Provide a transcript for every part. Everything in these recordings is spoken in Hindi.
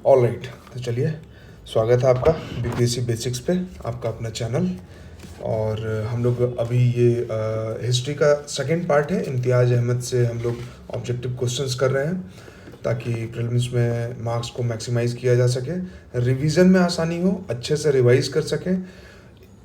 ऑलराइट, तो चलिए, स्वागत है आपका बीपीएससी बेसिक्स पे, आपका अपना चैनल। और हम लोग अभी ये हिस्ट्री का सेकंड पार्ट है। इम्तियाज़ अहमद से हम लोग ऑब्जेक्टिव क्वेश्चंस कर रहे हैं ताकि प्रीलिम्स में मार्क्स को मैक्सिमाइज़ किया जा सके, रिवीजन में आसानी हो, अच्छे से रिवाइज कर सकें।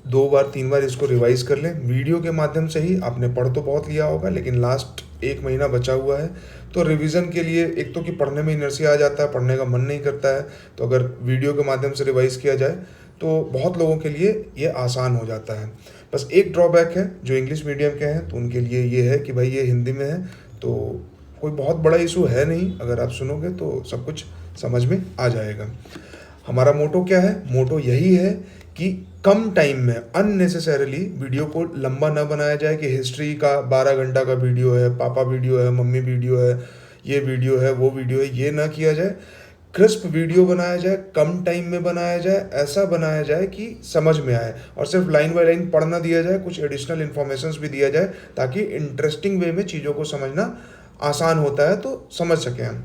2 बार 3 बार इसको रिवाइज कर लें वीडियो के माध्यम से ही। आपने पढ़ तो बहुत लिया होगा, लेकिन लास्ट 1 महीना बचा हुआ है, तो रिवीजन के लिए एक तो कि पढ़ने में इनर्सिया आ जाता है, पढ़ने का मन नहीं करता है, तो अगर वीडियो के माध्यम से रिवाइज किया जाए तो बहुत लोगों के लिए ये आसान हो जाता है। बस एक ड्रॉबैक है, जो इंग्लिश मीडियम के हैं तो उनके लिए ये है कि भाई ये हिंदी में है, तो कोई बहुत बड़ा इशू है नहीं। अगर आप सुनोगे तो सब कुछ समझ में आ जाएगा। हमारा मोटो क्या है? मोटो यही है कि कम टाइम में अननेसेसरीली वीडियो को लंबा ना बनाया जाए कि हिस्ट्री का 12 घंटा का वीडियो है, पापा वीडियो है, मम्मी वीडियो है, ये वीडियो है, वो वीडियो है, ये ना किया जाए। क्रिस्प वीडियो बनाया जाए, कम टाइम में बनाया जाए, ऐसा बनाया जाए कि समझ में आए, और सिर्फ लाइन बाय लाइन पढ़ना दिया जाए, कुछ एडिशनल इन्फॉर्मेशंस भी दिया जाए ताकि इंटरेस्टिंग वे में चीज़ों को समझना आसान होता है, तो समझ सकें हम।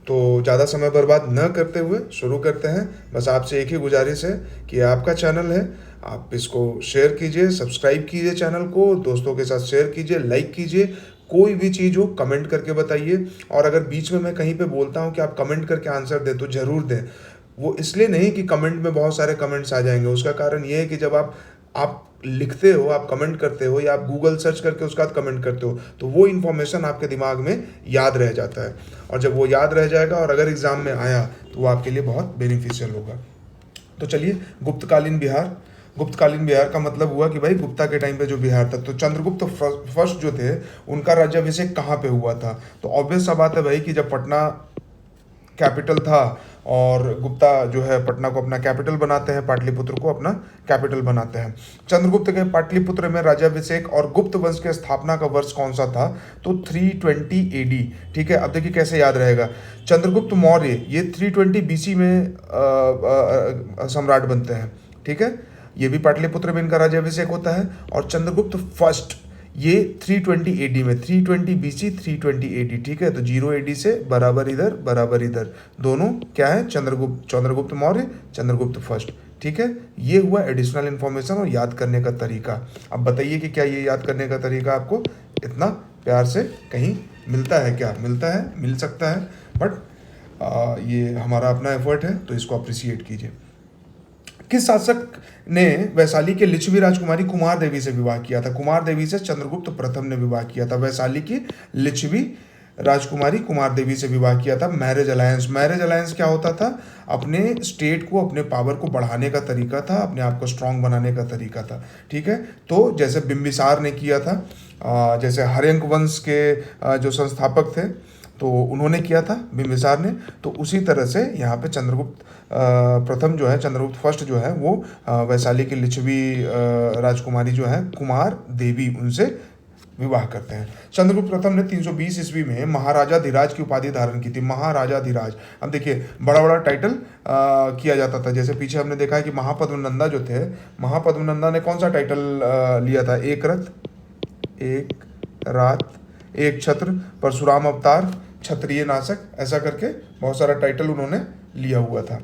तो ज़्यादा समय बर्बाद न करते हुए शुरू करते हैं। बस आपसे एक ही गुजारिश है कि आपका चैनल है, आप इसको शेयर कीजिए, सब्सक्राइब कीजिए चैनल को, दोस्तों के साथ शेयर कीजिए, लाइक कीजिए, कोई भी चीज़ हो कमेंट करके बताइए। और अगर बीच में मैं कहीं पे बोलता हूँ कि आप कमेंट करके आंसर दें तो ज़रूर दें। वो इसलिए नहीं कि कमेंट में बहुत सारे कमेंट्स आ जाएंगे, उसका कारण ये है कि जब आप लिखते हो, आप कमेंट करते हो, या आप गूगल सर्च करके उसके बाद कमेंट करते हो, तो वो इन्फॉर्मेशन आपके दिमाग में याद रह जाता है। और जब वो याद रह जाएगा और अगर एग्ज़ाम में आया तो वो आपके लिए बहुत बेनिफिशियल होगा। तो चलिए, गुप्तकालीन बिहार। गुप्तकालीन बिहार का मतलब हुआ कि भाई गुप्ता के टाइम पे जो बिहार था, तो चंद्रगुप्त फर्स्ट जो थे उनका राज्याभिषेक कहाँ पे हुआ था? तो ऑब्वियस सा बात है भाई कि जब पटना कैपिटल था, और गुप्ता जो है पटना को अपना कैपिटल बनाते हैं, पाटलिपुत्र को अपना कैपिटल बनाते हैं। चंद्रगुप्त के पाटलिपुत्र में राज्याभिषेक और गुप्त वंश के स्थापना का वर्ष कौन सा था? तो 320 एडी। ठीक है, अब देखिए कैसे याद रहेगा। चंद्रगुप्त मौर्य ये 320 बीसी में सम्राट बनते हैं। ठीक है, ये भी पाटलिपुत्र में इनका राज्याभिषेक होता है। और चंद्रगुप्त फर्स्ट ये 320 एडी में, 320 बीसी 320 एडी। ठीक है, तो 0 एडी से बराबर इधर बराबर इधर, दोनों क्या है? चंद्रगुप्त मौर्य, चंद्रगुप्त फर्स्ट। ठीक है, ये हुआ एडिशनल इन्फॉर्मेशन और याद करने का तरीका। अब बताइए कि क्या ये याद करने का तरीका आपको इतना प्यार से कहीं मिलता है? क्या मिलता है? मिल सकता है, बट ये हमारा अपना एफर्ट है, तो इसको अप्रिसिएट कीजिए। किस शासक ने वैशाली के लिच्छवी राजकुमारी कुमार देवी से विवाह किया था? कुमार देवी से चंद्रगुप्त प्रथम ने विवाह किया था। वैशाली की लिच्छवी राजकुमारी कुमार देवी से विवाह किया था। Marriage alliance. मैरिज अलायंस क्या होता था? अपने स्टेट को, अपने पावर को बढ़ाने का तरीका था, अपने आप को स्ट्रांग बनाने का तरीका था। ठीक है, तो जैसे बिंबिसार ने किया था, जैसे हर्यंक वंश के जो संस्थापक थे तो उन्होंने किया था बिंबिसार ने, तो उसी तरह से यहाँ पे चंद्रगुप्त प्रथम जो है, चंद्रगुप्त फर्स्ट जो है, वो वैशाली की लिच्छवी राजकुमारी जो है कुमार देवी, उनसे विवाह करते हैं। चंद्रगुप्त प्रथम ने 320 ईस्वी में महाराजाधिराज की उपाधि धारण की थी। महाराजाधिराज, अब देखिए बड़ा बड़ा टाइटल किया जाता था। जैसे पीछे हमने देखा है कि महापद्मनंदा जो थे, महापद्मनंदा ने कौन सा टाइटल लिया था? एक रथ, एक रात, एक छत्र, परशुराम अवतार, क्षत्रिय नाशक, ऐसा करके बहुत सारा टाइटल उन्होंने लिया हुआ था।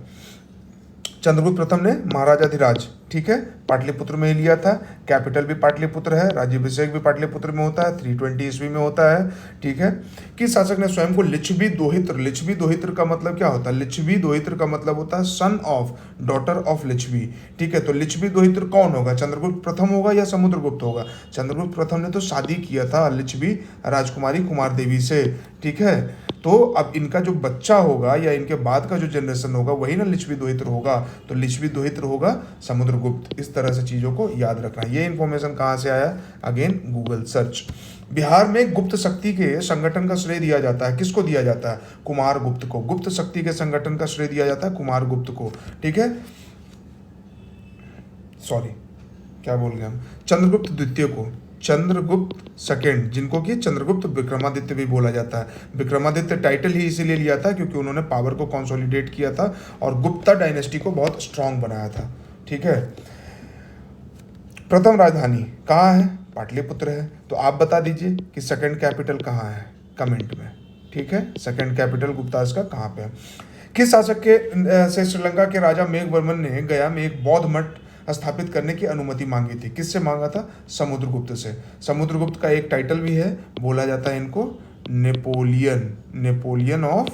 चंद्रगुप्त प्रथम ने महाराजाधिराज, ठीक है, पाटलिपुत्र में ही लिया था। कैपिटल भी पाटलिपुत्र है, राज्याभिषेक भी पाटलिपुत्र में होता है, 320 ईस्वी में होता है। ठीक है, किस शासक ने स्वयं को लिच्छवी दोहित्र? लिच्छवी दोहित्र का मतलब क्या होता है? लिच्छवी दोहित्र का मतलब होता है son of, daughter of Lichchhavi. ठीक है, तो लिच्छवी दोहित्र कौन होगा? चंद्रगुप्त प्रथम होगा या समुद्रगुप्त होगा? चंद्रगुप्त प्रथम ने तो शादी किया था लिच्छवी राजकुमारी कुमार देवी से। ठीक है, तो अब इनका जो बच्चा होगा या इनके बाद का जो जनरेशन होगा वही ना लिच्छवी दोहित्र होगा, तो लिच्छवी दोहित्र होगा समुद्रगुप्त। इस तरह से चीज़ों को याद रखना। ये इन्फॉर्मेशन कहाँ से आया? Again Google search. बिहार में गुप्त शक्ति के संगठन का श्रेय दिया जाता है, किसको दिया जाता है? कुमार गुप्त को। गुप्त शक्ति के संगठन का श्रेय दिया जाता है कुमार गुप्त को। ठीक है, सॉरी क्या बोल गए हम? चंद्रगुप्त द्वितीय को, चंद्रगुप्त सेकेंड, जिनको कि चंद्रगुप्त विक्रमादित्य भी बोला जाता है। विक्रमादित्य टाइटल ही इसीलिए लिया था क्योंकि उन्होंने पावर को कंसोलिडेट किया था और गुप्ता डायनेस्टी को बहुत स्ट्रांग बनाया था। ठीक है, प्रथम राजधानी कहाँ है? पाटलिपुत्र है। तो आप बता दीजिए कि सेकंड कैपिटल कहाँ है, कमेंट में। ठीक है, सेकंड कैपिटल गुप्तास का कहाँ पे है? किस शासक के से श्रीलंका के राजा मेघवर्मन ने गया में एक बौद्ध मठ स्थापित करने की अनुमति मांगी थी? किससे मांगा था? समुद्रगुप्त से। समुद्रगुप्त का एक टाइटल भी है, बोला जाता है इनको नेपोलियन ऑफ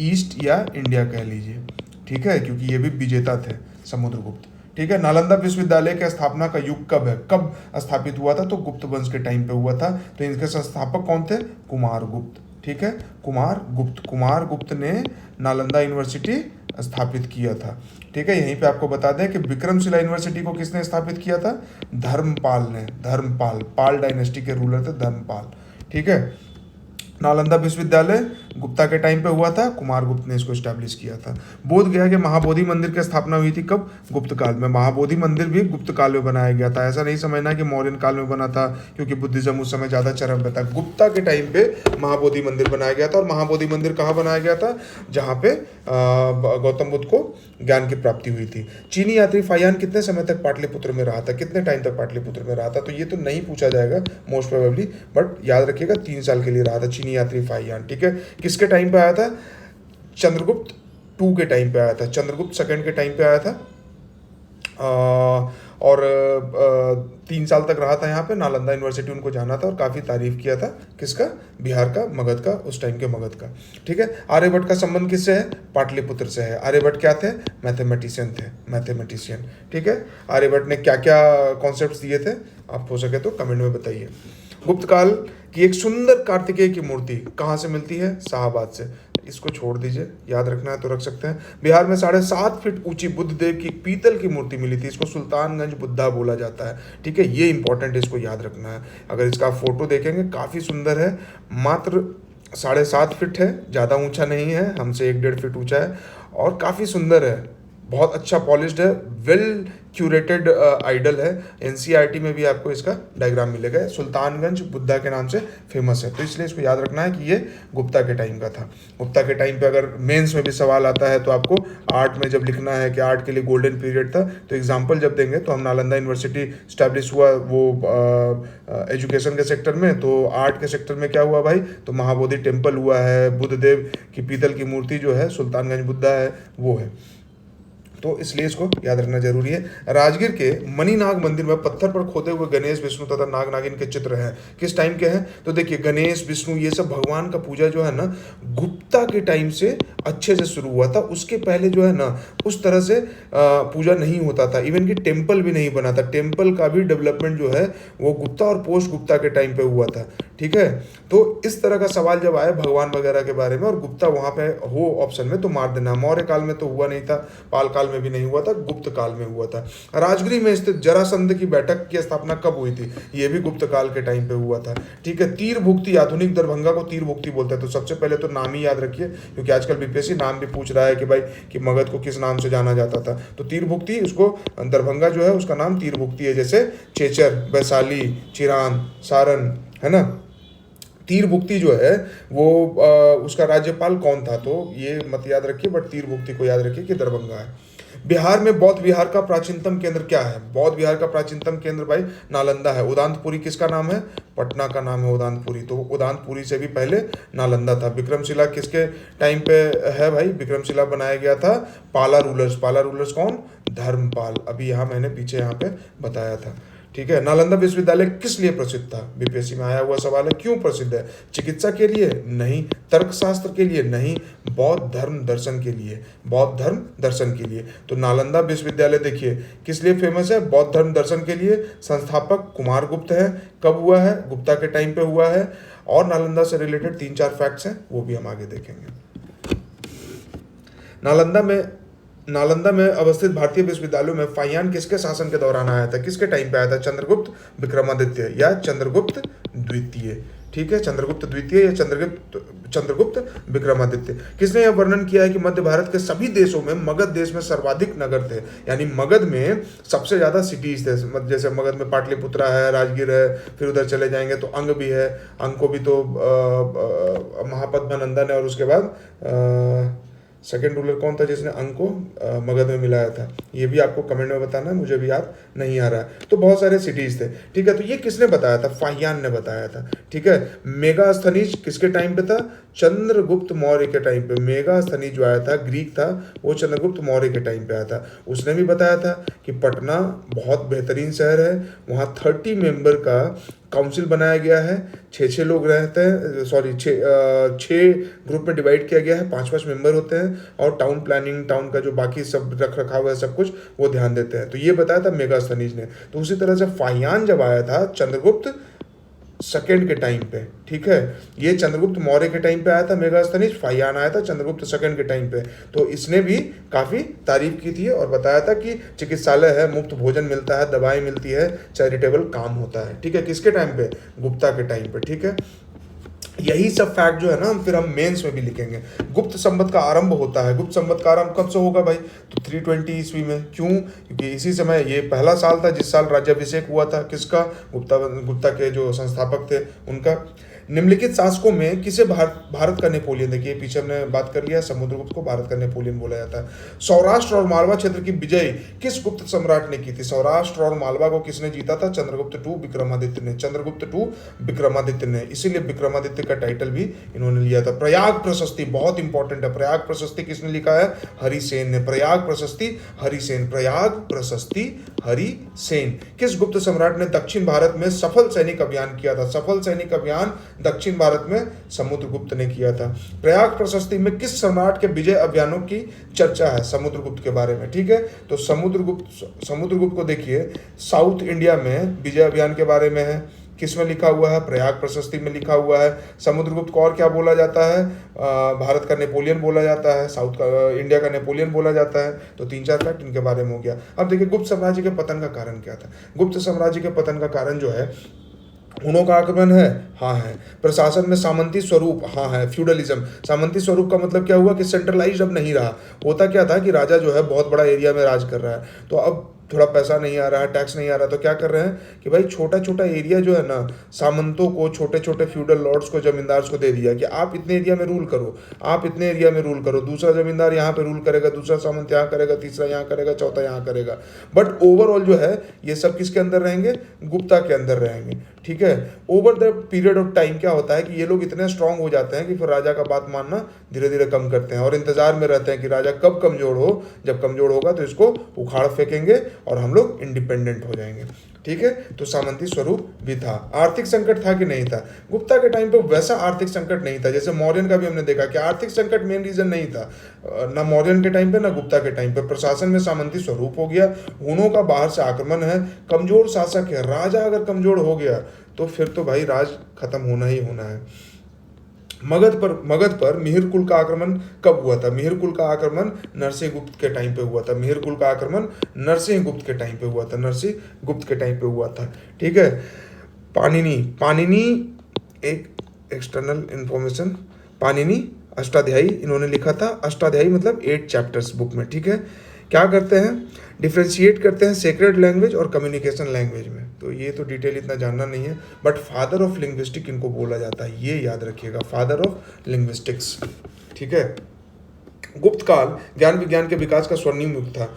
ईस्ट या इंडिया कह लीजिए, ठीक है, क्योंकि ये भी विजेता थे समुद्रगुप्त। ठीक है। नालंदा विश्वविद्यालय की स्थापना का युग कब है? कब स्थापित हुआ था? तो गुप्त वंश के टाइम पे हुआ था। तो इनके संस्थापक कौन थे? कुमारगुप्त। ठीक है, कुमारगुप्त ने नालंदा यूनिवर्सिटी स्थापित किया था। ठीक है। यहीं पे आपको बता दें कि विक्रमशिला यूनिवर्सिटी को किसने स्थापित किया था? धर्मपाल ने। पाल डायनेस्टी के रूलर थे धर्मपाल। ठीक है। नालंदा विश्वविद्यालय गुप्ता के टाइम पे हुआ था, कुमारगुप्त ने इसको स्टैब्लिश किया था। बोध गया के महाबोधि मंदिर की स्थापना हुई थी कब? गुप्त काल में। महाबोधि मंदिर भी गुप्त काल में बनाया गया था। ऐसा नहीं समझना कि मौर्य काल में बना था, क्योंकि बुद्धिज्म उस समय ज़्यादा चरम पे था। गुप्ता के टाइम पे महाबोधि मंदिर बनाया गया था। और महाबोधि मंदिर कहाँ बनाया गया था? जहाँ पे गौतम बुद्ध को ज्ञान की प्राप्ति हुई थी। चीनी यात्री फाहियान कितने समय तक पाटलिपुत्र में रहा था? कितने टाइम तक पाटलिपुत्र में रहा था? तो ये तो नहीं पूछा जाएगा मोस्ट प्रोबेबली, बट याद रखिएगा 3 साल के लिए रहा था चीनी यात्री फाहियान। ठीक है। किसके टाइम पे आया था? चंद्रगुप्त 2 के टाइम पे आया था, चंद्रगुप्त सेकंड के टाइम पे आया था। और 3 साल तक रहा था यहाँ पे। नालंदा यूनिवर्सिटी उनको जाना था और काफ़ी तारीफ किया था। किसका? बिहार का, मगध का, उस टाइम के मगध का। ठीक है। आर्यभट्ट का संबंध किससे है? पाटलिपुत्र से है। आर्यभट्ट क्या थे? मैथमेटिशियन। ठीक है। आर्यभट्ट ने क्या क्या कॉन्सेप्ट्स दिए थे? आप हो सके तो कमेंट में बताइए। गुप्त काल की एक सुंदर कार्तिकेय की मूर्ति कहाँ से मिलती है? शाहबाद से। इसको छोड़ दीजिए, याद रखना है तो रख सकते हैं। बिहार में 7.5 फीट ऊंची बुद्ध देव की पीतल की मूर्ति मिली थी। इसको सुल्तानगंज बुद्धा बोला जाता है। ठीक है, ये इंपॉर्टेंट है, इसको याद रखना है। अगर इसका फोटो देखेंगे काफ़ी सुंदर है। मात्र 7.5 फीट है, ज़्यादा ऊंचा नहीं है, हमसे 1-1.5 फीट ऊंचा है और काफ़ी सुंदर है। बहुत अच्छा पॉलिश्ड है, वेल क्यूरेटेड आइडल है। एनसीईआरटी में भी आपको इसका डायग्राम मिलेगा। सुल्तानगंज बुद्धा के नाम से फेमस है, तो इसलिए इसको याद रखना है कि ये गुप्ता के टाइम का था। गुप्ता के टाइम पे अगर मेंस में भी सवाल आता है तो आपको आर्ट में जब लिखना है कि आर्ट के लिए गोल्डन पीरियड था, तो एग्जाम्पल जब देंगे तो हम नालंदा यूनिवर्सिटी स्टैब्लिश हुआ वो एजुकेशन के सेक्टर में, तो आर्ट के सेक्टर में क्या हुआ भाई? तो महाबोधि टेम्पल हुआ है, बुद्ध देव की पीतल की मूर्ति जो है सुल्तानगंज बुद्धा है वो है, तो इसलिए इसको याद रखना जरूरी है। राजगीर के मणिनाग मंदिर में पत्थर पर खोदे हुए गणेश, विष्णु तथा नाग नागिन के चित्र हैं। किस टाइम के हैं? तो देखिए गणेश, विष्णु, ये सब भगवान का पूजा जो है ना गुप्ता के टाइम से अच्छे से शुरू हुआ था। उसके पहले जो है ना उस तरह से पूजा नहीं होता था, इवन कि टेम्पल भी नहीं बना था। टेम्पल का भी डेवलपमेंट जो है वो गुप्ता और पोस्ट गुप्ता के टाइम पे हुआ था। ठीक है, तो इस तरह का सवाल जब आया भगवान वगैरह के बारे में और गुप्ता वहां पे हो ऑप्शन में तो मार देना। मौर्य काल में तो हुआ नहीं था, पाल काल में भी नहीं हुआ था, गुप्त काल में हुआ था। राजगिरी में स्थित जरासंध की बैठक की स्थापना कब हुई थी? ये भी गुप्त काल के टाइम पे हुआ था। ठीक है। तीर भुक्ति, आधुनिक दरभंगा को तीर भुक्ति बोलते हैं। तो सबसे पहले तो नाम ही याद रखिए, क्योंकि आजकल बीपीएससी नाम भी पूछ रहा है कि भाई कि मगध को किस नाम से जाना जाता था। तो तीर भुक्ति, उसको दरभंगा जो है उसका नाम तीर भुक्ति है, जैसे चेचर, वैशाली, चिरान, सारण, है ना। तीर भुक्ति जो है वो उसका राज्यपाल कौन था? तो ये मत याद रखिए, बट तीर भुक्ति को याद रखिए कि दरभंगा है। बिहार में बौद्ध विहार का प्राचीनतम केंद्र क्या है? बौद्ध विहार का प्राचीनतम केंद्र भाई नालंदा है। उदांतपुरी किसका नाम है? पटना का नाम है उदांतपुरी। तो उदांतपुरी से भी पहले नालंदा था। विक्रमशिला किसके टाइम पे है भाई? विक्रमशिला बनाया गया था पाला रूलर्स। पाला रूलर्स कौन? धर्मपाल। अभी यहाँ मैंने पीछे यहाँ पे बताया था। ठीक है। नालंदा विश्वविद्यालय किस लिए प्रसिद्ध था? बीपीएससी में आया हुआ सवाल है। क्यों प्रसिद्ध है? चिकित्सा के लिए? नहीं। तर्कशास्त्र के लिए? नहीं। बौद्ध धर्म दर्शन के लिए। बौद्ध धर्म दर्शन के लिए। तो नालंदा विश्वविद्यालय देखिए किस लिए फेमस है? बौद्ध धर्म दर्शन के लिए। संस्थापक कुमारगुप्त है। कब हुआ है? गुप्ता के टाइम पे हुआ है। और नालंदा से रिलेटेड 3-4 फैक्ट्स हैं, वो भी हम आगे देखेंगे। नालंदा में अवस्थित भारतीय विश्वविद्यालयों में फाहियान किसके शासन के दौरान आया था? किसके टाइम पे आया था? चंद्रगुप्त विक्रमादित्य या चंद्रगुप्त द्वितीय। ठीक है, चंद्रगुप्त द्वितीय या चंद्रगुप्त विक्रमादित्य। किसने यह वर्णन किया है कि मध्य भारत के सभी देशों में मगध देश में सर्वाधिक नगर थे? यानी मगध में सबसे ज्यादा सिटीज थे। जैसे मगध में पाटलिपुत्रा है, राजगीर है, फिर उधर चले जाएंगे तो अंग भी है। अंग को भी तो महापद्मा नंदन है, और उसके बाद सेकंड रूलर कौन था जिसने अंक को मगध में मिलाया था? ये भी आपको कमेंट में बताना है, मुझे भी याद नहीं आ रहा है। तो बहुत सारे सिटीज थे, ठीक है। तो ये किसने बताया था? फाहियान ने बताया था, ठीक है। मेगास्थनीज किसके टाइम पे था? चंद्रगुप्त मौर्य के टाइम पे। मेगास्थनीज जो आया था, ग्रीक था, वो चंद्रगुप्त मौर्य के टाइम पे आया था। उसने भी बताया था कि पटना बहुत बेहतरीन शहर है, वहाँ 30 मेंबर का काउंसिल बनाया गया है, 6-6 लोग रहते हैं, सॉरी 6 ग्रुप में डिवाइड किया गया है, 5-5 मेंबर होते हैं, और टाउन प्लानिंग, टाउन का जो बाकी सब रख रखाव है सब कुछ वो ध्यान देते हैं। तो ये बताया था मेगास्थनीज ने। तो उसी तरह से फाहियान जब आया था चंद्रगुप्त सेकेंड के टाइम पे, ठीक है। ये चंद्रगुप्त मौर्य के टाइम पे आया था मेगास्थनीज, फाहियान आया था चंद्रगुप्त सेकेंड के टाइम पे। तो इसने भी काफ़ी तारीफ की थी और बताया था कि चिकित्सालय है, मुफ्त भोजन मिलता है, दवाएं मिलती है, चैरिटेबल काम होता है, ठीक है। किसके टाइम पे? गुप्ता के टाइम पे, ठीक है। यही सब फैक्ट जो है ना फिर हम मेंस में भी लिखेंगे। गुप्त संवत का आरंभ होता है, गुप्त संवत का आरंभ कब से होगा भाई? तो 320 ईस्वी में। क्यों? क्योंकि इसी समय ये पहला साल था जिस साल राज्याभिषेक हुआ था किसका? गुप्ता के जो संस्थापक थे उनका। निम्नलिखित शासकों में किसे भारत का नेपोलियन, देखिए पीछे हमने बात कर लिया, समुद्रगुप्त को भारत का नेपोलियन बोला जाता है। सौराष्ट्र और मालवा क्षेत्र की विजय किस गुप्त सम्राट ने की थी? सौराष्ट्र और मालवा को किसने जीता था? चंद्रगुप्त टू विक्रमादित्य ने, चंद्रगुप्त टू विक्रमादित्य ने, इसीलिए विक्रमादित्य का टाइटल भी इन्होंने लिया था। प्रयाग प्रशस्ति बहुत इंपॉर्टेंट है, प्रयाग प्रशस्ति किसने लिखा है? हरिसेन ने। प्रयाग प्रशस्ति हरिसेन, प्रयाग प्रशस्ति हरिसेन। किस गुप्त सम्राट ने दक्षिण भारत में सफल सैनिक अभियान किया था? सफल सैनिक अभियान दक्षिण भारत में समुद्रगुप्त ने किया था। प्रयाग प्रशस्ति में किस सम्राट के विजय अभियानों की चर्चा है? समुद्रगुप्त के बारे में, ठीक है। तो समुद्रगुप्त को देखिए साउथ इंडिया में विजय अभियान के बारे में है, किस में लिखा हुआ है? प्रयाग प्रशस्ति में लिखा हुआ है। समुद्रगुप्त को और क्या बोला जाता है? भारत का नेपोलियन बोला जाता है, साउथ का इंडिया का नेपोलियन बोला जाता है। तो 3-4 फैक्ट इनके बारे में हो गया। अब देखिए गुप्त साम्राज्य के पतन का कारण क्या था? गुप्त साम्राज्य के पतन का कारण जो है, हुनों का आक्रमण है, हाँ है। प्रशासन में सामंती स्वरूप, हाँ है। फ्यूडलिज्म, सामंती स्वरूप का मतलब क्या हुआ कि सेंट्रलाइज्ड अब नहीं रहा। होता क्या था कि राजा जो है बहुत बड़ा एरिया में राज कर रहा है, तो अब थोड़ा पैसा नहीं आ रहा है, टैक्स नहीं आ रहा, तो क्या कर रहे हैं कि भाई छोटा छोटा एरिया जो है ना, सामंतों को, छोटे छोटे फ्यूडल लॉर्ड्स को, जमींदार्स को दे दिया कि आप इतने एरिया में रूल करो, आप इतने एरिया में रूल करो। दूसरा जमींदार यहाँ पे रूल करेगा, दूसरा सामंत यहाँ करेगा, तीसरा यहाँ करेगा, चौथा यहाँ करेगा। बट ओवरऑल जो है ये सब किसके अंदर रहेंगे? गुप्ता के अंदर रहेंगे, ठीक है। Over the period of time क्या होता है कि ये लोग इतने स्ट्रांग हो जाते हैं कि फिर राजा का बात मानना धीरे धीरे कम करते हैं और इंतजार में रहते हैं कि राजा कब कमजोर हो, जब कमजोर होगा तो इसको उखाड़ फेंकेंगे और हम लोग इंडिपेंडेंट हो जाएंगे, ठीक है। तो सामंती स्वरूप भी था। आर्थिक संकट था कि नहीं था? गुप्ता के टाइम पे वैसा आर्थिक संकट नहीं था, जैसे मौर्यन का भी हमने देखा कि आर्थिक संकट मेन रीजन नहीं था, ना मौर्यन के टाइम पे ना गुप्ता के टाइम पे। प्रशासन में सामंती स्वरूप हो गया, हुनों का बाहर से आक्रमण है, कमजोर शासक है। राजा अगर कमजोर हो गया तो फिर तो भाई राज खत्म होना ही होना है। मगध पर मिहिर कुल का आक्रमण कब हुआ था? मिहिर कुल का आक्रमण नरसिंह गुप्त के टाइम पे हुआ था। मिहिर कुल का आक्रमण नरसिंह गुप्त के टाइम पे हुआ था, नरसिंह गुप्त के टाइम पे हुआ था, ठीक है। पाणिनि एक एक्सटर्नल इंफॉर्मेशन, पाणिनि अष्टाध्यायी इन्होंने लिखा था। अष्टाध्यायी मतलब 8 चैप्टर्स बुक में, ठीक है। क्या करते हैं? डिफ्रेंशिएट करते हैं सेक्रेड लैंग्वेज और कम्युनिकेशन लैंग्वेज में। तो ये तो डिटेल इतना जानना नहीं है, बट फादर ऑफ लिंग्विस्टिक इनको बोला जाता है, ये याद रखिएगा, फादर ऑफ लिंग्विस्टिक्स, ठीक है। गुप्त काल ज्ञान विज्ञान के विकास का स्वर्णिम युग था।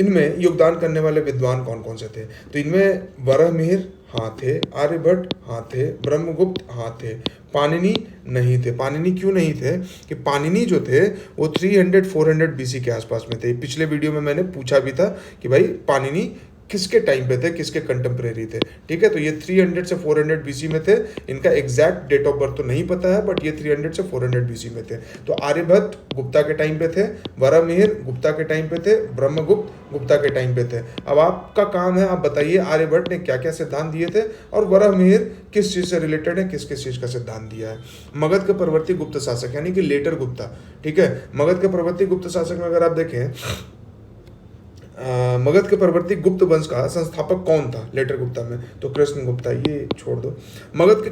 इनमें योगदान करने वाले विद्वान कौन कौन से थे? तो इनमें वराहमिहिर हाँ थे, आर्यभट्ट हाँ थे, ब्रह्मगुप्त हाँ थे, पाणिनि नहीं थे। पाणिनि क्यों नहीं थे? कि पाणिनि जो थे वो 300-400 BC के आसपास में थे। पिछले वीडियो में मैंने पूछा भी था कि भाई पाणिनि किसके टाइम पे थे, किसके कंटेम्प्रेरी थे, ठीक है। तो ये 300 से 400 BC में थे। इनका एग्जैक्ट डेट ऑफ बर्थ तो नहीं पता है, बट ये 300 से 400 BC में थे। तो आर्यभट्ट गुप्ता के टाइम पे थे, वराहमिहिर गुप्ता के टाइम पे थे, ब्रह्मगुप्त गुप्ता के टाइम पे थे। अब आपका काम है, आप बताइए आर्यभट्ट ने क्या क्या सिद्धांत दिए थे और वराहमिहिर किस चीज़ से रिलेटेड है, किस किस चीज़ का सिद्धांत दिया है। मगध के परवर्ती गुप्त शासक यानी कि लेटर गुप्ता, ठीक है। मगध के परवर्ती गुप्त शासक में अगर आप देखें, मगध के परवर्ती गुप्त वंश का संस्थापक कौन था लेटर गुप्ता में? तो कृष्ण गुप्ता, ये छोड़ दो। मगध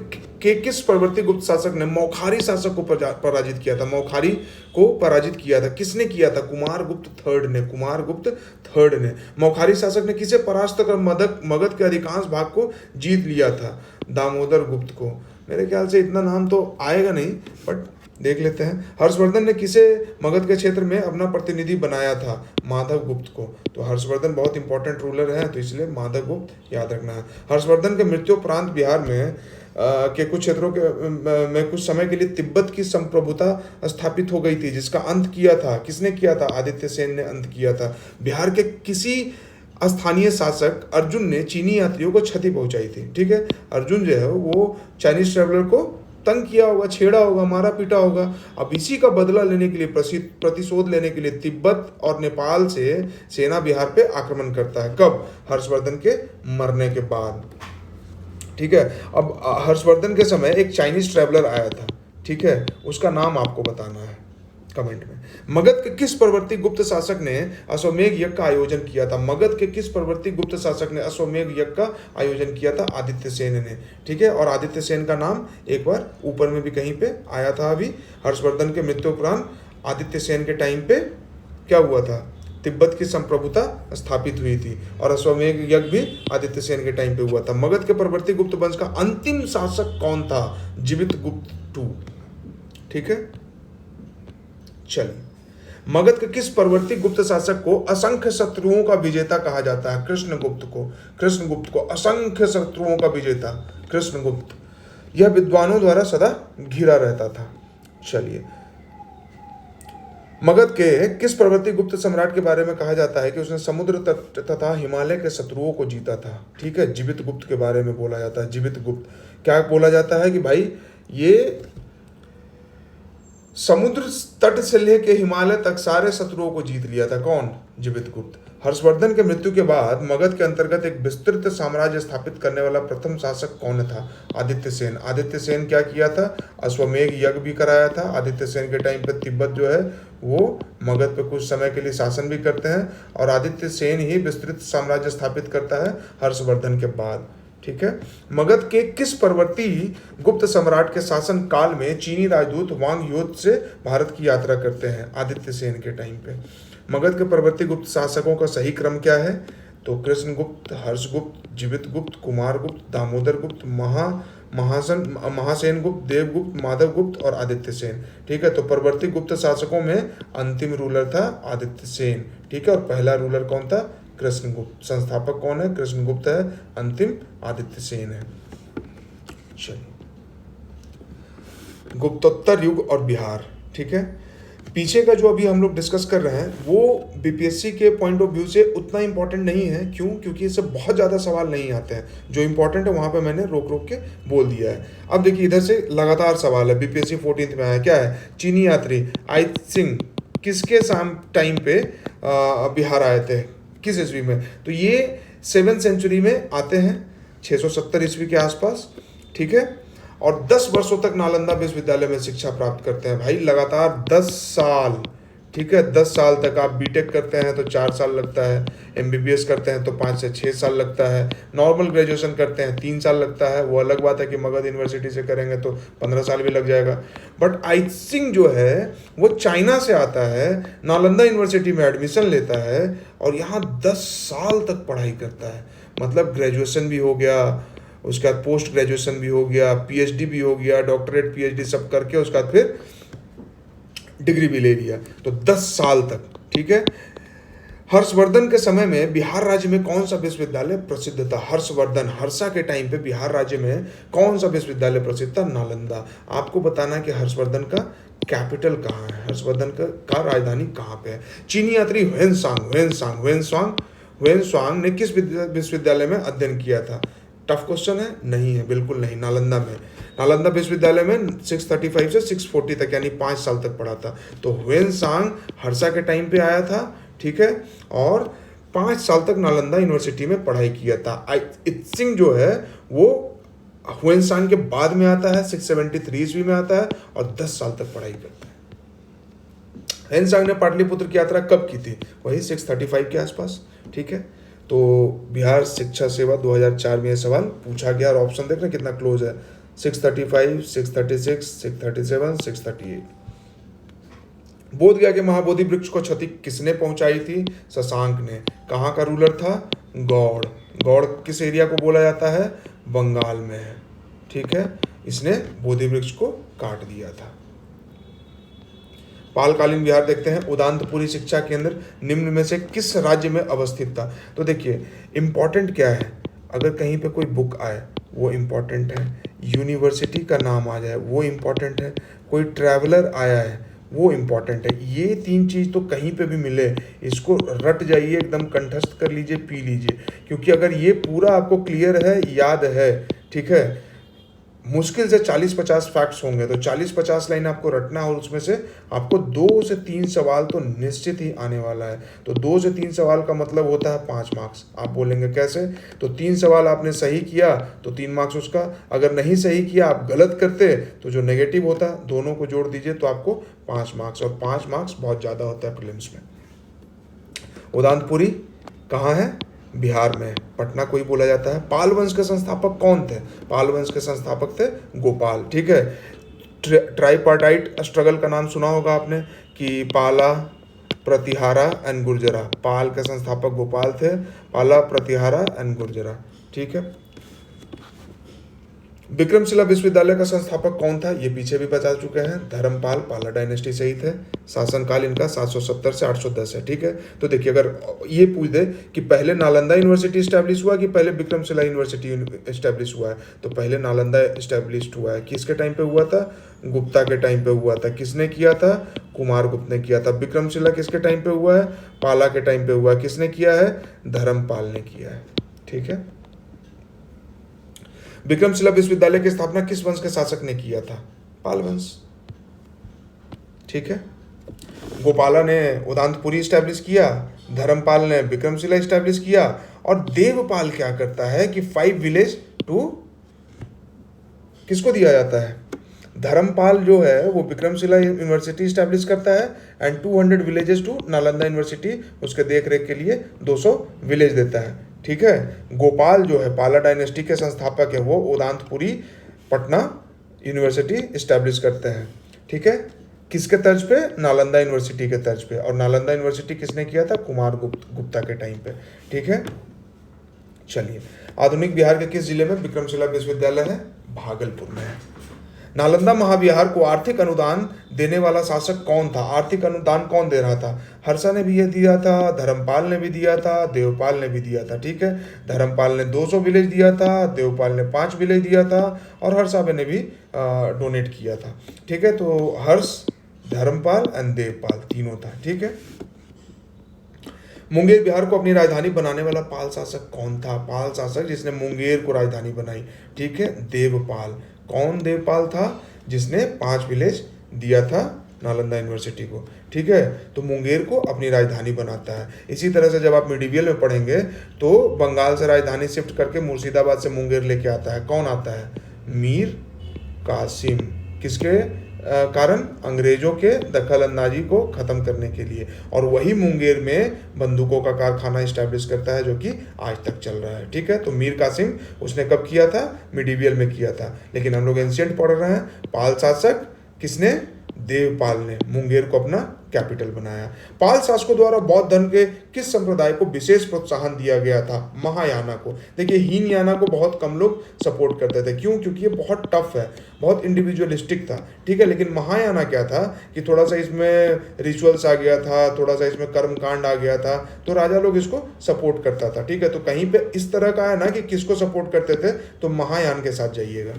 के किस परवर्ती गुप्त शासक ने मौखारी शासक को पराजित किया था? मौखारी को पराजित किया था, किसने किया था? कुमारगुप्त थर्ड ने, कुमारगुप्त थर्ड ने। मौखारी शासक ने किसे परास्त कर मगध के अधिकांश भाग को जीत लिया था? दामोदर गुप्त को। मेरे ख्याल से इतना नाम तो आएगा नहीं, बट देख लेते हैं। हर्षवर्धन ने किसे मगध के क्षेत्र में अपना प्रतिनिधि बनाया था? माधव गुप्त को। तो हर्षवर्धन बहुत इंपॉर्टेंट रूलर है, तो इसलिए माधव गुप्त याद रखना है। हर्षवर्धन के मृत्यु उपरांत बिहार में के कुछ क्षेत्रों में कुछ समय के लिए तिब्बत की संप्रभुता स्थापित हो गई थी, जिसका अंत किया था किसने किया था? आदित्य सेन ने अंत किया था। बिहार के किसी स्थानीय शासक अर्जुन ने चीनी यात्रियों को क्षति पहुंचाई थी। ठीक है, अर्जुन जो है वो चाइनीज ट्रेवलर को तंग किया होगा, छेड़ा होगा, मारा पीटा होगा। अब इसी का बदला लेने के लिए, प्रतिशोध लेने के लिए तिब्बत और नेपाल से सेना बिहार पे आक्रमण करता है। कब? हर्षवर्धन के मरने के बाद। ठीक है, अब हर्षवर्धन के समय एक चाइनीज ट्रैवलर आया था। ठीक है, उसका नाम आपको बताना है कमेंट में। मगध के किस परवर्ती गुप्त शासक ने अश्वमेध यज्ञ का आयोजन किया था? मगध के किस परवर्ती गुप्त शासक ने अश्वमेध यज्ञ का आयोजन किया था? आदित्य सेन ने। ठीक है, और आदित्य सेन का नाम एक बार ऊपर में भी कहीं पे आया था। अभी हर्षवर्धन के मृत्यु उपरांत आदित्य सेन के टाइम पे क्या हुआ था? तिब्बत की संप्रभुता स्थापित हुई थी, और अश्वमेध यज्ञ भी आदित्य सेन के टाइम पे हुआ था। मगध के परवर्ती गुप्त वंश का अंतिम शासक कौन था? जीवित गुप्त 2। ठीक है, चलिए, मगध के किस परवर्ती गुप्त शासक को असंख्य शत्रुओं का विजेता कहा जाता है? कृष्णगुप्त को। कृष्णगुप्त को असंख्य शत्रुओं का विजेता कृष्णगुप्त। यह विद्वानों द्वारा सदा घिरा रहता था। चलिए, मगध के किस परवर्ती गुप्त सम्राट के बारे में कहा जाता है कि उसने समुद्र तट तथा हिमालय के शत्रुओं को जीता था? ठीक है, जीवित गुप्त के बारे में बोला जाता है। जीवित गुप्त क्या बोला जाता है कि भाई ये समुद्र तट से लेके हिमालय तक सारे शत्रुओं को जीत लिया था। कौन? जीवित गुप्त। हर्षवर्धन के मृत्यु के बाद मगध के अंतर्गत एक विस्तृत साम्राज्य स्थापित करने वाला प्रथम शासक कौन था? आदित्य सेन। आदित्य सेन क्या किया था? अश्वमेध यज्ञ भी कराया था। आदित्य सेन के टाइम पे तिब्बत जो है वो मगध पे कुछ समय के लिए शासन भी करते हैं, और आदित्य सेन ही विस्तृत साम्राज्य स्थापित करता है हर्षवर्धन के बाद। ठीक है, मगध के किस परवर्ती गुप्त सम्राट के शासन काल में चीनी राजदूत वांग युत से भारत की यात्रा करते हैं? आदित्य सेन के टाइम पे। मगध के परवर्ती गुप्त शासकों का सही क्रम क्या है? तो कृष्णगुप्त, हर्षगुप्त, जीवित गुप्त, कुमार गुप्त, दामोदर गुप्त, महासेन गुप्त, देवगुप्त, माधव गुप्त और आदित्य सेन। ठीक है, तो परवर्ती गुप्त शासकों में अंतिम रूलर था आदित्य सेन। ठीक है, और पहला रूलर कौन था? कृष्णगुप्त। संस्थापक कौन है? कृष्णगुप्त है। अंतिम आदित्य सेन है। चलिए, गुप्तोत्तर युग और बिहार। ठीक है, पीछे का जो अभी हम लोग डिस्कस कर रहे हैं वो बीपीएससी के पॉइंट ऑफ व्यू से उतना इंपॉर्टेंट नहीं है। क्यों? क्योंकि इससे बहुत ज़्यादा सवाल नहीं आते हैं। जो इंपॉर्टेंट है वहाँ पे मैंने रोक रोक के बोल दिया है। अब देखिए, इधर से लगातार सवाल है। बीपीएससी 14th में आया, क्या है? चीनी यात्री आई सिंह किसके टाइम पे बिहार आए थे? किस ईस्वी में? तो ये 7th सेंचुरी में आते हैं, 670 ईस्वी के आसपास। ठीक है, और 10 वर्षों तक नालंदा विश्वविद्यालय में शिक्षा प्राप्त करते हैं। भाई लगातार 10 साल। ठीक है, 10 साल तक। आप बीटेक करते हैं तो 4 साल लगता है, एमबीबीएस करते हैं तो 5 से 6 साल लगता है, नॉर्मल ग्रेजुएशन करते हैं 3 साल लगता है। वो अलग बात है कि मगध यूनिवर्सिटी से करेंगे तो 15 साल भी लग जाएगा। बट आई सिंह जो है वो चाइना से आता है, नालंदा यूनिवर्सिटी में एडमिशन लेता है और यहाँ 10 साल तक पढ़ाई करता है। मतलब ग्रेजुएशन भी हो गया, उसके बाद पोस्ट ग्रेजुएशन भी हो गया, पीएचडी भी हो गया, डॉक्टरेट पीएचडी सब करके उसके बाद फिर डिग्री भी ले लिया। तो 10 साल तक। ठीक है, हर्षवर्धन के समय में बिहार राज्य में कौन सा विश्वविद्यालय प्रसिद्ध था? हर्षवर्धन, हर्षा के टाइम पे बिहार राज्य में कौन सा विश्वविद्यालय प्रसिद्ध था? नालंदा। आपको बताना है कि हर्षवर्धन का कैपिटल कहाँ है, हर्षवर्धन का राजधानी कहाँ पे है। चीनी यात्री ह्वेनसांग ने किस विश्वविद्यालय में अध्ययन किया था? टफ क्वेश्चन है? नहीं है, बिल्कुल नहीं। नालंदा में, नालंदा विश्वविद्यालय में 635 से 640 तक यानी 5 साल तक पढ़ा था। तो ह्वेनसांग हर्षा के टाइम पे आया था। ठीक है, और 5 साल तक नालंदा यूनिवर्सिटी में पढ़ाई किया था। आई सिंह जो है वो ह्वेनसांग के बाद में आता है, 673 ईस्वी में आता है और 10 साल तक पढ़ाई करता है। ह्वेनसांग ने पाटलिपुत्र की यात्रा कब की थी? वही 635 के आसपास। ठीक है, तो बिहार शिक्षा सेवा 2004 में यह सवाल पूछा गया और ऑप्शन देख रहे कितना क्लोज है, 635, 636, 637, 638। बोधगया के महाबोधि वृक्ष को क्षति किसने पहुंचाई थी? शशांक ने। कहाँ का रूलर था? गौड़। गौड़ किस एरिया को बोला जाता है? बंगाल में है। ठीक है, इसने बोधि वृक्ष को काट दिया था। पालकालीन बिहार देखते हैं, उदांतपुरी शिक्षा केंद्र निम्न में से किस राज्य में अवस्थित था? तो देखिए इम्पॉर्टेंट क्या है, अगर कहीं पे कोई बुक आए वो इम्पॉर्टेंट है, यूनिवर्सिटी का नाम आ जाए वो इम्पॉर्टेंट है, कोई ट्रैवलर आया है वो इम्पॉर्टेंट है। ये तीन चीज़ तो कहीं पे भी मिले इसको रट जाइए, एकदम कंठस्थ कर लीजिए, पी लीजिए, क्योंकि अगर ये पूरा आपको क्लियर है, याद है, ठीक है, मुश्किल से 40-50 फैक्ट्स होंगे तो 40-50 लाइन आपको रटना है और उसमें से आपको 2 से 3 सवाल तो निश्चित ही आने वाला है। तो 2 से 3 सवाल का मतलब होता है 5 मार्क्स। आप बोलेंगे कैसे? तो 3 सवाल आपने सही किया तो 3 मार्क्स उसका, अगर नहीं सही किया, आप गलत करते तो जो नेगेटिव होता, दोनों को जोड़ दीजिए तो आपको 5 मार्क्स, और 5 मार्क्स बहुत ज़्यादा होता है प्रीलिम्स में। उदांतपुरी कहाँ है? बिहार में, पटना को ही बोला जाता है। पाल वंश के संस्थापक कौन थे? पाल वंश के संस्थापक थे गोपाल, ठीक है। ट्राइपार्टाइट स्ट्रगल का नाम सुना होगा आपने कि पाला, प्रतिहारा एंड गुर्जरा। पाल के संस्थापक गोपाल थे, पाला, प्रतिहारा एंड गुर्जरा, ठीक है। विक्रमशिला विश्वविद्यालय का संस्थापक कौन था? ये पीछे भी बता चुके हैं, धर्मपाल, पाला डायनेस्टी से ही थे। शासनकाल इनका 770 से 810 है, ठीक है। तो देखिए अगर ये पूछ दे कि पहले नालंदा यूनिवर्सिटी स्टैब्लिश हुआ कि पहले विक्रमशिला यूनिवर्सिटी स्टैब्लिश हुआ है, तो पहले नालंदा स्टैब्लिश हुआ है। किसके टाइम पे हुआ था? गुप्ता के टाइम पे हुआ था। किसने किया था? कुमार गुप्त ने किया था। विक्रमशिला किसके टाइम पे हुआ है? पाला के टाइम पे हुआ है। किसने किया है? धर्मपाल ने किया है, ठीक है। विक्रमशिला विश्वविद्यालय की स्थापना किस वंश के शासक ने किया था? पाल वंश, ठीक है। गोपाला ने उदांतपुरी स्टैब्लिश किया, धर्मपाल ने विक्रमशिला स्टैब्लिश किया, और देवपाल क्या करता है कि 5 विलेज टू किसको दिया जाता है? धर्मपाल जो है वो विक्रमशिला यूनिवर्सिटी स्टैब्लिश करता है and 200 villages to Nalanda university, उसके देख रेख के लिए 200 विलेज देता है, ठीक है। गोपाल जो है पाला डायनेस्टी के संस्थापक है, वो उदांतपुरी पटना यूनिवर्सिटी स्टैब्लिश करते हैं, ठीक है। किसके तर्ज पे? नालंदा यूनिवर्सिटी के तर्ज पे। और नालंदा यूनिवर्सिटी किसने किया था? कुमार गुप्ता के टाइम पे, ठीक है। चलिए, आधुनिक बिहार के किस जिले में विक्रमशिला विश्वविद्यालय है? भागलपुर में है। नालंदा महाविहार को आर्थिक अनुदान देने वाला शासक कौन था? आर्थिक अनुदान कौन दे रहा था? हर्षा ने भी ये दिया था, धर्मपाल ने भी दिया था, देवपाल ने भी दिया था, ठीक है। धर्मपाल ने 200 विलेज दिया था, देवपाल ने 5 विलेज दिया था, और हर्षा ने भी डोनेट किया था, ठीक है। तो हर्ष, धर्मपाल एंड देवपाल तीनों था, ठीक है। मुंगेर बिहार को अपनी राजधानी बनाने वाला पाल शासक कौन था? पाल शासक जिसने मुंगेर को राजधानी बनाई, ठीक है, देवपाल। कौन देवपाल था? जिसने 5 विलेज दिया था नालंदा यूनिवर्सिटी को, ठीक है। तो मुंगेर को अपनी राजधानी बनाता है। इसी तरह से जब आप मिडिवियल में पढ़ेंगे तो बंगाल से राजधानी शिफ्ट करके मुर्शिदाबाद से मुंगेर लेके आता है। कौन आता है? मीर कासिम। किसके कारण? अंग्रेजों के दखल अंदाजी को खत्म करने के लिए। और वही मुंगेर में बंदूकों का कारखाना स्टैब्लिश करता है जो कि आज तक चल रहा है, ठीक है। तो मीर कासिम उसने कब किया था? मिडिवियल में किया था। लेकिन हम लोग एंशिएंट पढ़ रहे हैं। पाल शासक किसने? देवपाल ने मुंगेर को अपना कैपिटल बनाया। पाल शासकों द्वारा बौद्ध धर्म के किस संप्रदाय को विशेष प्रोत्साहन दिया गया था? महायाना को। देखिए हीनयाना को बहुत कम लोग सपोर्ट करते थे। क्यों? क्योंकि ये बहुत टफ है, बहुत इंडिविजुअलिस्टिक था, ठीक है। लेकिन महायाना क्या था कि थोड़ा सा इसमें रिचुअल्स आ गया था, थोड़ा सा इसमें कर्मकांड आ गया था, तो राजा लोग इसको सपोर्ट करता था, ठीक है। तो कहीं पे इस तरह का है ना कि किसको सपोर्ट करते थे, तो महायान के साथ जाइएगा।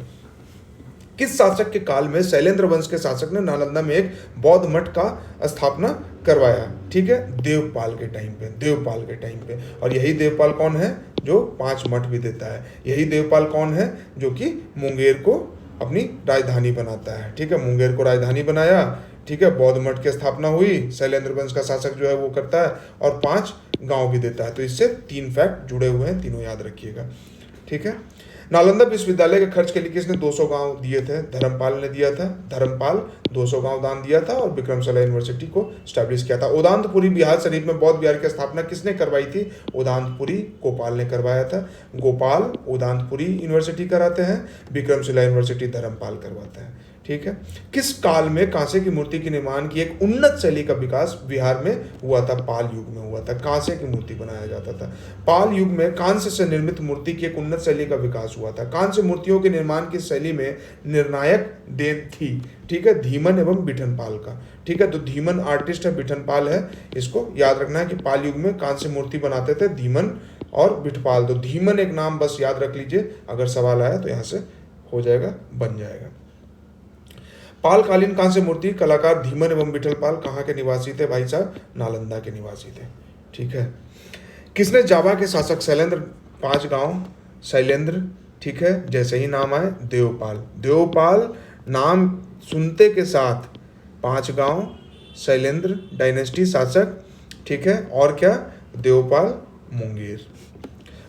किस शासक के काल में शैलेंद्र वंश के शासक ने नालंदा में एक बौद्ध मठ का स्थापना करवाया? ठीक है, देवपाल के टाइम पे, देवपाल के टाइम पे। और यही देवपाल कौन है? जो 5 मठ भी देता है। यही देवपाल कौन है? जो कि मुंगेर को अपनी राजधानी बनाता है, ठीक है। मुंगेर को राजधानी बनाया, ठीक है। बौद्ध मठ की स्थापना हुई, शैलेंद्र वंश का शासक जो है वो करता है, और 5 गांव भी देता है। तो इससे 3 फैक्ट जुड़े हुए हैं, तीनों याद रखिएगा, ठीक है। नालंदा विश्वविद्यालय के खर्च के लिए किसने 200 गांव दिए थे? धर्मपाल ने दिया था। धर्मपाल 200 गांव दान दिया था और विक्रमशिला यूनिवर्सिटी को स्टैब्लिश किया था। उदांतपुरी बिहार शरीफ में बौद्ध विहार की स्थापना किसने करवाई थी? उदांतपुरी गोपाल ने करवाया था। गोपाल उदांतपुरी यूनिवर्सिटी कराते हैं, विक्रमशिला यूनिवर्सिटी धर्मपाल करवाते हैं, ठीक है। किस काल में कांसे की मूर्ति के निर्माण की एक उन्नत शैली का विकास बिहार में हुआ था? पाल युग में हुआ था। कांसे की मूर्ति बनाया जाता था। पाल युग में कांसे से निर्मित मूर्ति की एक उन्नत शैली का विकास हुआ था। कांस्य मूर्तियों के निर्माण की शैली में निर्णायक देन थी, ठीक है, धीमन एवं बिठनपाल का। ठीक है, तो धीमन आर्टिस्ट है, बिठनपाल है, इसको याद रखना है कि पाल युग में कांस्य मूर्ति बनाते थे धीमन और बिठपाल। तो धीमन एक नाम बस याद रख लीजिए, अगर सवाल आया तो यहाँ से हो जाएगा, बन जाएगा। पालकालीन कांस्य मूर्ति कलाकार धीमन एवं बिठलपाल कहाँ के निवासी थे भाई साहब? नालंदा के निवासी थे। ठीक है, किसने जावा के शासक शैलेंद्र 5 गांव, शैलेंद्र, ठीक है, जैसे ही नाम आए देवपाल, देवपाल नाम सुनते के साथ 5 गांव, शैलेंद्र डायनेस्टी शासक, ठीक है, और क्या, देवपाल, मुंगेर।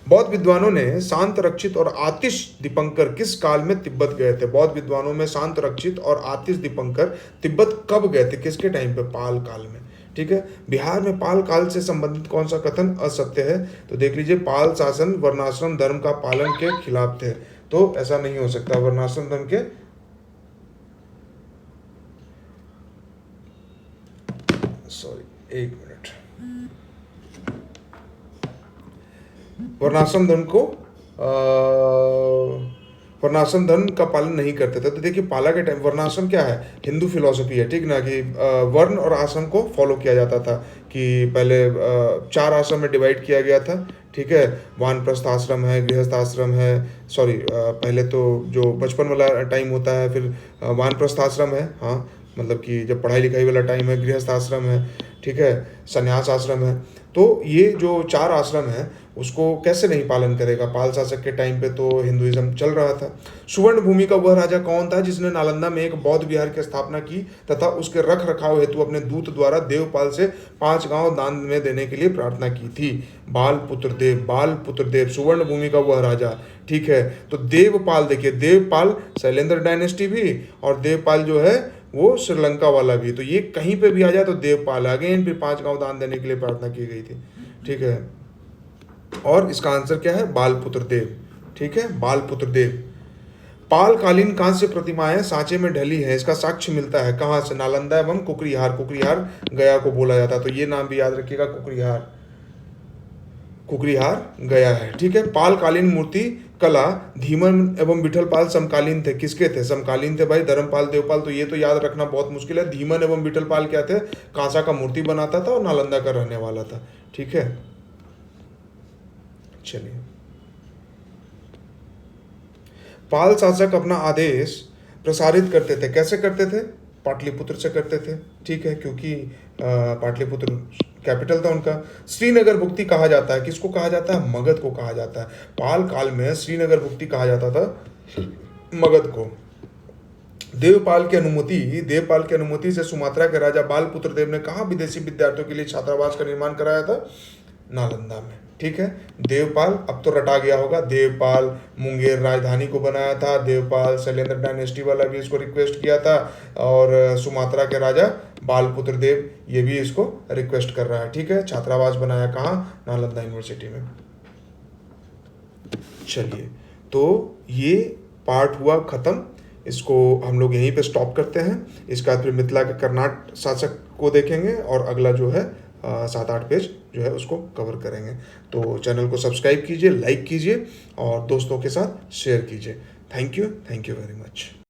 बौद्ध विद्वानों ने शांत रक्षित और आतिश दीपंकर किस काल में तिब्बत गए थे? बौद्ध विद्वानों में शांत रक्षित और आतिश दीपंकर तिब्बत कब गए थे, किसके टाइम पे? पाल काल में। ठीक है, बिहार में पाल काल से संबंधित कौन सा कथन असत्य है? तो देख लीजिए, पाल शासन वर्णाश्रम धर्म का पालन के खिलाफ थे, तो ऐसा नहीं हो सकता। वर्णाश्रम धर्म के, सॉरी एक मिनट, वर्णाश्रम धर्म को वर्णाश्रम धर्म का पालन नहीं करते थे। तो देखिए, पाला के टाइम, वर्णाश्रम क्या है? हिंदू फिलॉसफी है, ठीक ना, कि वर्ण और आश्रम को फॉलो किया जाता था, कि पहले 4 आश्रम में डिवाइड किया गया था। ठीक है, वानप्रस्थ आश्रम है, गृहस्थ आश्रम है, सॉरी पहले तो जो बचपन वाला टाइम होता है, फिर वानप्रस्थ आश्रम है, हाँ, मतलब कि जब पढ़ाई लिखाई वाला टाइम है, गृहस्थ आश्रम है, ठीक है, संन्यास आश्रम है। तो ये जो 4 आश्रम है उसको कैसे नहीं पालन करेगा? पाल शासक के टाइम पे तो हिंदुइज्म चल रहा था। सुवर्ण भूमि का वह राजा कौन था जिसने नालंदा में एक बौद्ध विहार की स्थापना की तथा उसके रख रखाव हेतु अपने दूत द्वारा देवपाल से 5 गांव दान में देने के लिए प्रार्थना की थी? बालपुत्र देव, बालपुत्र देव, सुवर्ण भूमि का वह राजा। ठीक है, तो देवपाल, देखिए देवपाल शैलेंद्र डायनेस्टी भी, और देवपाल जो है वो श्रीलंका वाला भी। तो ये कहीं पे भी आ जाए तो देवपाल, अगेन फिर 5 गांव दान देने के लिए प्रार्थना की गई थी। ठीक है, और इसका आंसर क्या है? बालपुत्र देव। ठीक है, बालपुत्र देव। पालकालीन कांस्य प्रतिमाएं सांचे में ढली है, इसका साक्ष्य मिलता है कहाँ से? नालंदा एवं कुकरीहार। कुकरीहार गया को बोला जाता है, तो ये नाम भी याद रखिएगा, कुकरीहार, कुकरीहार गया है। ठीक है, पालकालीन मूर्ति कला धीमन एवं विठलपाल समकालीन थे, किसके थे? समकालीन थे भाई, धर्मपाल, देवपाल। तो ये तो याद रखना बहुत मुश्किल है। धीमन एवं विठलपाल क्या थे? कांसा का मूर्ति बनाता था और नालंदा का रहने वाला था। ठीक है, चलिए, पाल शासक अपना आदेश प्रसारित करते थे, कैसे करते थे? पाटलिपुत्र से करते थे। ठीक है, क्योंकि पाटलिपुत्र कैपिटल था उनका। श्रीनगर भुक्ति कहा जाता है, किसको कहा जाता है? मगध को कहा जाता है। पाल काल में श्रीनगर भुक्ति कहा जाता था मगध को। देवपाल की अनुमति से सुमात्रा के राजा बालपुत्र देव ने कहाँ विदेशी विद्यार्थियों के लिए छात्रावास का निर्माण कराया था? नालंदा में। ठीक है, देवपाल, अब तो रटा गया होगा, देवपाल मुंगेर राजधानी को बनाया था, देवपाल शैलेंद्र डायनेस्टी वाला भी इसको रिक्वेस्ट किया था, और सुमात्रा के राजा बालपुत्र देव ये भी इसको रिक्वेस्ट कर रहा है। ठीक है, छात्रावास बनाया कहाँ? नालंदा यूनिवर्सिटी में। चलिए, तो ये पार्ट हुआ खत्म, इसको हम लोग यहीं पे स्टॉप करते हैं। इसका फिर मिथिला के कर्नाट शासक को देखेंगे, और अगला जो है 7-8 पेज जो है उसको कवर करेंगे। तो चैनल को सब्सक्राइब कीजिए, लाइक कीजिए और दोस्तों के साथ शेयर कीजिए। Thank you very much.